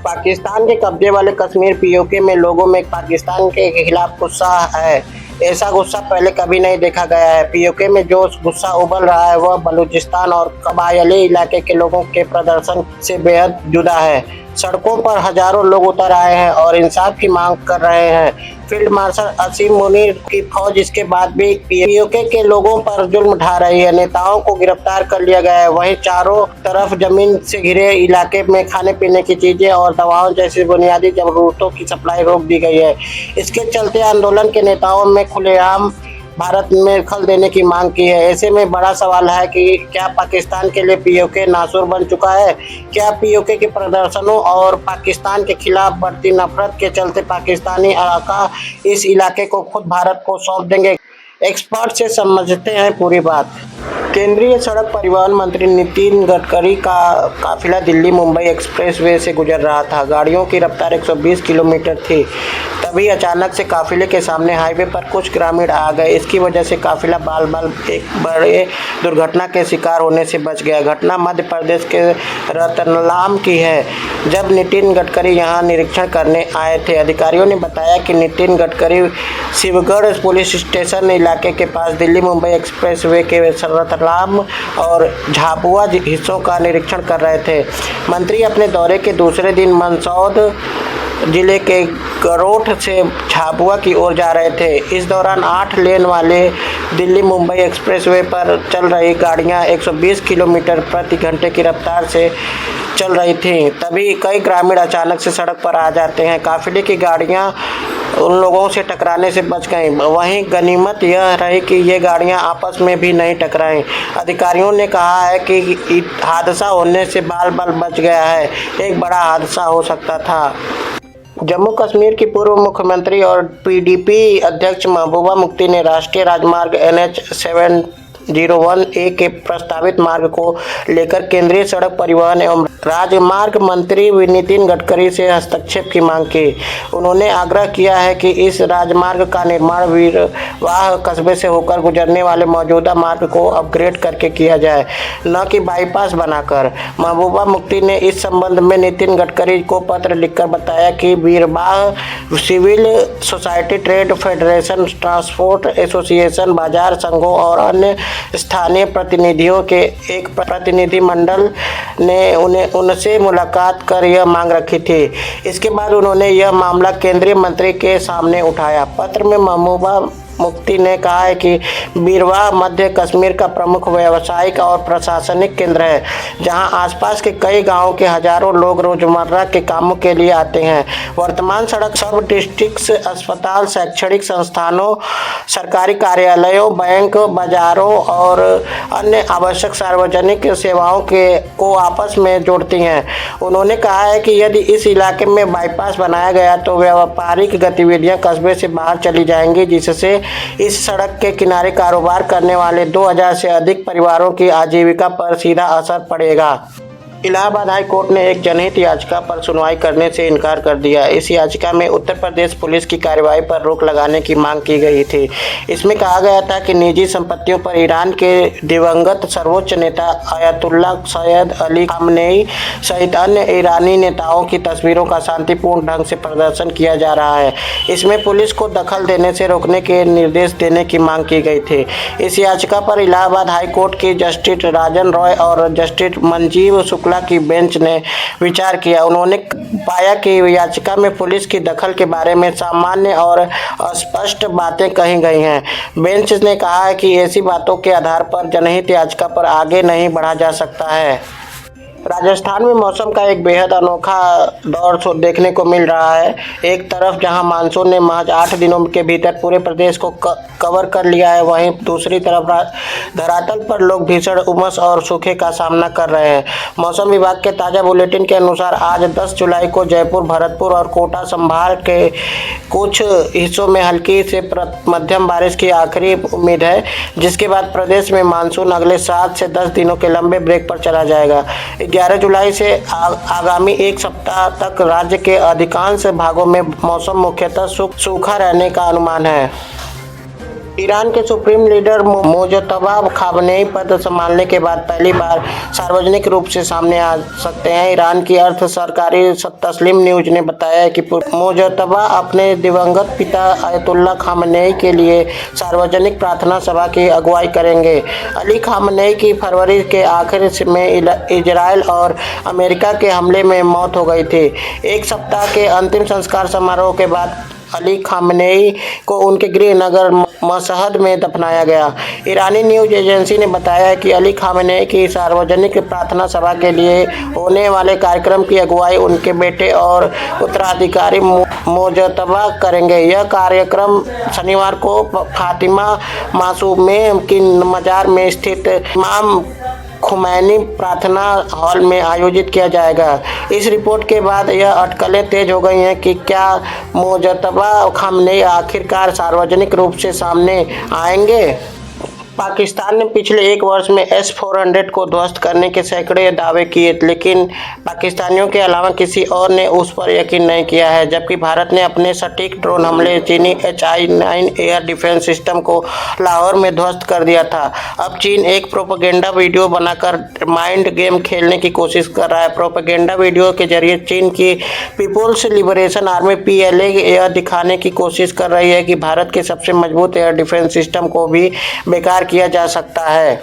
पाकिस्तान के कब्जे वाले कश्मीर पीओके में लोगों में पाकिस्तान के खिलाफ गुस्सा है। ऐसा गुस्सा पहले कभी नहीं देखा गया है। पीओके में जो गुस्सा उबल रहा है वह बलूचिस्तान और कबायली इलाके के लोगों के प्रदर्शन से बेहद जुदा है। सड़कों पर हजारों लोग उतर आए हैं और इंसाफ की मांग कर रहे हैं। फील्ड मार्शल असीम मुनीर की फौज इसके बाद भी पीओके के लोगों पर जुल्म ढा रही है। नेताओं को गिरफ्तार कर लिया गया है। वहीं चारों तरफ जमीन से घिरे इलाके में खाने पीने की चीजें और दवाओं जैसी बुनियादी जरूरतों की सप्लाई रोक दी गई है। इसके चलते आंदोलन के नेताओं में खुलेआम भारत में दखल देने की मांग की है। ऐसे में बड़ा सवाल है कि क्या पाकिस्तान के लिए पीओके नासुर बन चुका है? क्या पीओके के प्रदर्शनों और पाकिस्तान के खिलाफ बढ़ती नफरत के चलते पाकिस्तानी अराका इस इलाके को खुद भारत को सौंप देंगे? एक्सपर्ट से समझते हैं पूरी बात। केंद्रीय सड़क परिवहन मंत्री नितिन गडकरी का काफिला दिल्ली मुंबई एक्सप्रेसवे से गुजर रहा था। गाड़ियों की रफ्तार 120 किलोमीटर थी। तभी अचानक से काफिले के सामने हाईवे पर कुछ ग्रामीण आ गए। इसकी वजह से काफिला बाल एक बड़े दुर्घटना के शिकार होने से बच गया। घटना मध्य प्रदेश के रतलाम की है। जब नितिन गडकरी यहां निरीक्षण करने आए थे, अधिकारियों ने बताया कि नितिन गडकरी शिवगढ़ पुलिस स्टेशन इलाके के पास दिल्ली मुंबई एक्सप्रेसवे के रतलाम और झाबुआ हिस्सों का निरीक्षण कर रहे थे। मंत्री अपने दौरे के दूसरे दिन मंदसौर जिले के गरोठ से झाबुआ की ओर जा रहे थे। इस दौरान 8 लेन वाले दिल्ली मुंबई एक्सप्रेसवे पर चल रही गाड़ियां 120 किलोमीटर प्रति घंटे की रफ्तार से चल रही थी। तभी कई ग्रामीण अचानक से सड़क पर आ जाते हैं। काफिले की गाड़ियां उन लोगों से टकराने से बच गईं। वहीं गनीमत यह रही कि ये गाड़ियां आपस में भी नहीं टकराईं। अधिकारियों ने कहा है कि हादसा होने से बाल बच गया है। एक बड़ा हादसा हो सकता था। जम्मू कश्मीर की पूर्व मुख्यमंत्री और पीडीपी अध्यक्ष महबूबा मुफ्ती ने राष्ट्रीय राजमार्ग NH 701A के प्रस्तावित मार्ग को लेकर केंद्रीय सड़क परिवहन एवं राजमार्ग मंत्री नितिन गडकरी से हस्तक्षेप की मांग की। उन्होंने आग्रह किया है कि इस राजमार्ग का निर्माण वीरवाह कस्बे से होकर गुजरने वाले मौजूदा मार्ग को अपग्रेड करके किया जाए, न कि बाईपास बनाकर। महबूबा मुफ्ती ने इस संबंध में नितिन गडकरी को पत्र लिखकर बताया कि वीरवाह civil society, trade federation, transport association, बाजार संघों और अन्य स्थानीय प्रतिनिधियों के एक प्रतिनिधिमंडल ने उनसे मुलाकात कर यह मांग रखी थी। इसके बाद उन्होंने यह मामला केंद्रीय मंत्री के सामने उठाया। पत्र में महबूबा मुफ्ती ने कहा है कि बीरवाह मध्य कश्मीर का प्रमुख व्यावसायिक और प्रशासनिक केंद्र है, जहां आसपास के कई गांवों के हजारों लोग रोजमर्रा के कामों के लिए आते हैं। वर्तमान सड़क सब डिस्ट्रिक्ट अस्पताल, शैक्षणिक संस्थानों, सरकारी कार्यालयों, बैंक, बाजारों और अन्य आवश्यक सार्वजनिक सेवाओं को आपस में जोड़ती हैं। उन्होंने कहा है कि यदि इस इलाके में बाईपास बनाया गया तो व्यापारिक गतिविधियां कस्बे से बाहर चली जाएंगी, जिससे इस सड़क के किनारे कारोबार करने वाले 2000 से अधिक परिवारों की आजीविका पर सीधा असर पड़ेगा। इलाहाबाद हाई कोर्ट ने एक जनहित याचिका पर सुनवाई करने से इनकार कर दिया। इस याचिका में उत्तर प्रदेश पुलिस की कार्रवाई पर रोक लगाने की मांग की गई थी। इसमें कहा गया था कि निजी संपत्तियों पर ईरान के दिवंगत सर्वोच्च नेता अयतुल्ला सैयद अली खामनेई सहित अन्य ईरानी नेताओं की तस्वीरों का शांतिपूर्ण ढंग से प्रदर्शन किया जा रहा है। इसमें पुलिस को दखल देने से रोकने के निर्देश देने की मांग की गई थी। इस याचिका पर इलाहाबाद हाई कोर्ट की जस्टिस राजन रॉय और जस्टिस मंजीव शुक्ला की बेंच ने विचार किया। उन्होंने पाया कि याचिका में पुलिस की दखल के बारे में सामान्य और अस्पष्ट बातें कही गई हैं। बेंच ने कहा है कि ऐसी बातों के आधार पर जनहित याचिका पर आगे नहीं बढ़ा जा सकता है। राजस्थान में मौसम का एक बेहद अनोखा दौर देखने को मिल रहा है। एक तरफ जहां मानसून ने महज 8 दिनों के भीतर पूरे प्रदेश को कवर कर लिया है, वहीं दूसरी तरफ धरातल पर लोग भीषण उमस और सूखे का सामना कर रहे हैं। मौसम विभाग के ताज़ा बुलेटिन के अनुसार आज 10 जुलाई को जयपुर, भरतपुर और कोटा संभाग के कुछ हिस्सों में हल्की से मध्यम बारिश की आखिरी उम्मीद है, जिसके बाद प्रदेश में मानसून अगले 7 से 10 दिनों के लंबे ब्रेक पर चला जाएगा। 11 जुलाई से आगामी एक सप्ताह तक राज्य के अधिकांश भागों में मौसम मुख्यतः सूखा रहने का अनुमान है। ईरान के सुप्रीम लीडर मोजतबा खामनेई पद संभालने के बाद पहली बार सार्वजनिक रूप से सामने आ सकते हैं। ईरान की अर्ध सरकारी तस्लीम न्यूज ने बताया कि मोजतबा अपने दिवंगत पिता आयतुल्ला खामनेई के लिए सार्वजनिक प्रार्थना सभा की अगुवाई करेंगे। अली खामनेई की फरवरी के आखिर में इजराइल और अमेरिका के हमले में मौत हो गई थी। एक सप्ताह के अंतिम संस्कार समारोह के बाद अली खामनेई को उनके गृह नगर मशहद में दफनाया गया। ईरानी न्यूज एजेंसी ने बताया कि अली खामनेई की सार्वजनिक प्रार्थना सभा के लिए होने वाले कार्यक्रम की अगुवाई उनके बेटे और उत्तराधिकारी मोजतबा करेंगे। यह कार्यक्रम शनिवार को फातिमा मासूम की मजार में स्थित इमाम खुमैनी प्रार्थना हॉल में आयोजित किया जाएगा। इस रिपोर्ट के बाद यह अटकलें तेज हो गई हैं कि क्या मोजतबा खामनेई आखिरकार सार्वजनिक रूप से सामने आएंगे। पाकिस्तान ने पिछले एक वर्ष में S-400 को ध्वस्त करने के सैकड़े दावे किए, लेकिन पाकिस्तानियों के अलावा किसी और ने उस पर यकीन नहीं किया है। जबकि भारत ने अपने सटीक ड्रोन हमले चीनी HI-9 एयर डिफेंस सिस्टम को लाहौर में ध्वस्त कर दिया था। अब चीन एक प्रोपेगेंडा वीडियो बनाकर माइंड गेम खेलने की कोशिश कर रहा है। प्रोपेगेंडा वीडियो के जरिए चीन की पीपुल्स लिबरेशन आर्मी PLA यह दिखाने की कोशिश कर रही है कि भारत के सबसे मजबूत एयर डिफेंस सिस्टम को भी बेकार किया जा सकता है।